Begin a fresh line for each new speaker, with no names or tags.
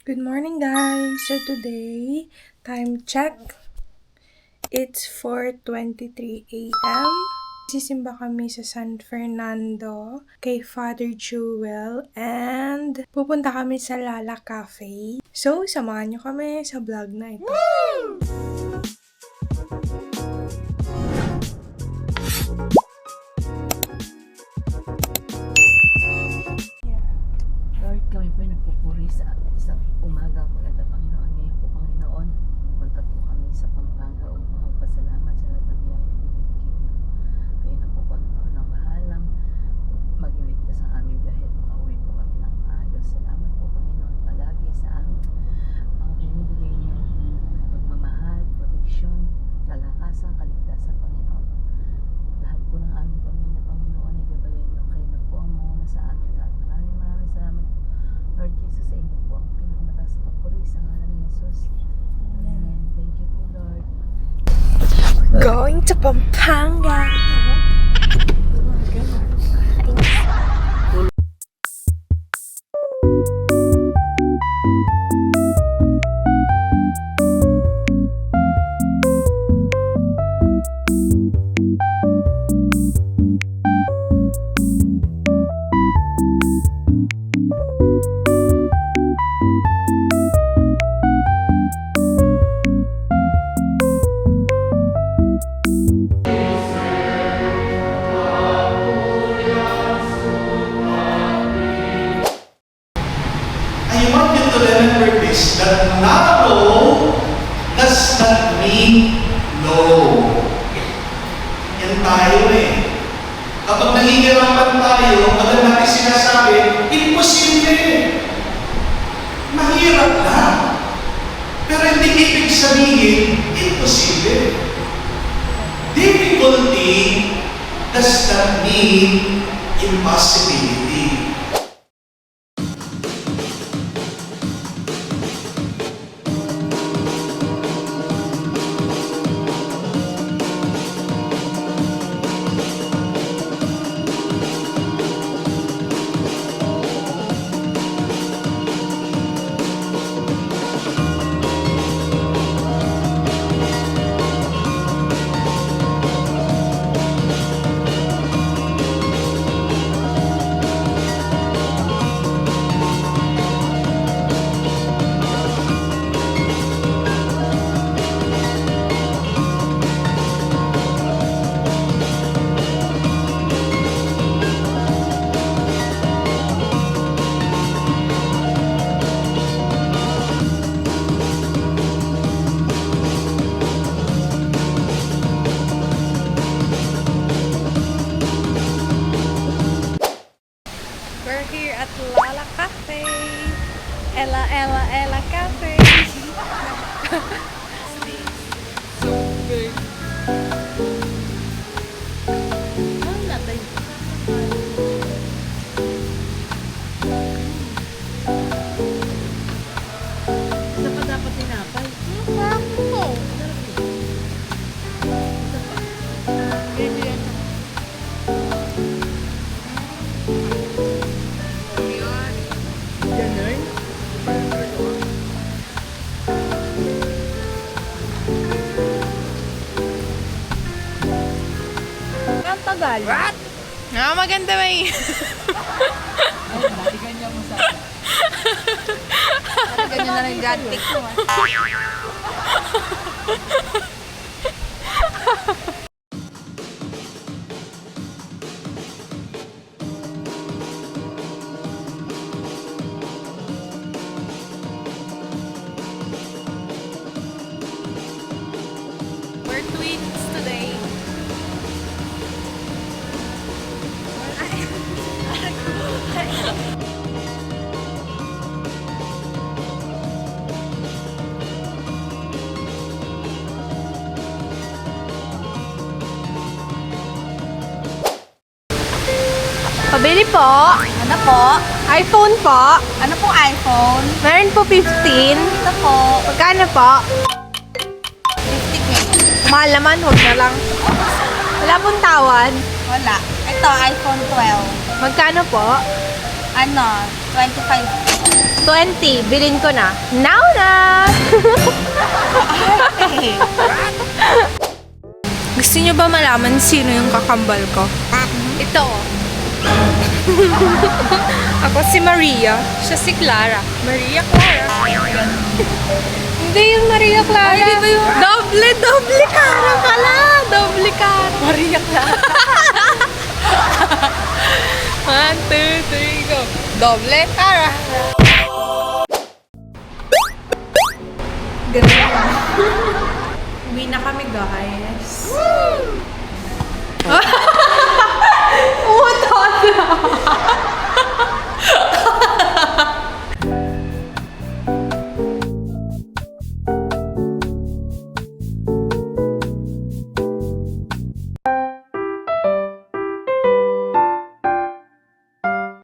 Good morning, guys! So today, time check. It's 4:23 a.m. Sisimba kami sa San Fernando kay Father Jewel and pupunta kami sa Lala Cafe. So, samahan nyo kami sa vlog na ito.
Lord, kami po nagpupuri sa umaga po na Panginoon. Ngayon po, Panginoon, pumunta po kami sa Pampanga upang magpasalamat sa lahat ng biyaya na binibigay mo. Kayo na po, Panginoon, ang bahalang magiligtas ang aming biyahe at makauwi po kami ng maayos. Salamat po, Panginoon, palagi sa amin. Ang binibigay niyo, pagmamahal, proteksyon, kalakasan, kaligtasan, Panginoon. Lahat po ng aming pamilya, Panginoon, ay gabayan niyo. Kayo na po ang muna sa amin lahat. Maraming salamat, Lord Jesus, sa inyo po ang pinakamataas na papuri sa ngalan ni Jesus. Amen. Thank you po, Lord.
Going to Pampanga!
I want you to remember this, that narrow does not mean low. Yan tayo eh. Kapag nahihirapan tayo, agad natin sinasabi, imposible. Mahirap na. Pero hindi ibig sabihin, imposible. Difficulty does not mean impossibility.
We're here at Lala Cafe. Ella Cafe. So big.
Isa pa dapat tinapay. Ganun?
Ang tagal. What? Maganda ba eh.
Ay, balikan niya mo sa
Ganyan na lang yung gantik mo. We're twins today. Pabili po.
Ano po?
iPhone po.
Ano pong iPhone?
Meron po 15.
Ito po,
Magkano po?
50K.
Mahal naman, huwag na lang. Wala pong tawad.
Wala. Ito, iPhone 12.
Magkano po?
Ano, 25.
20. Bilin ko na. Now na! Gusto niyo ba malaman sino yung kakambal ko? Ito. Ako si Maria. Siya si Clara. Maria Clara. Hindi yung Maria Clara. Ay, di ba yung... Doble Clara pala. Doble Clara. Maria Clara. 1, 2, 3, go. Doble Clara. Ganun. Uwi na kami, guys. Woo!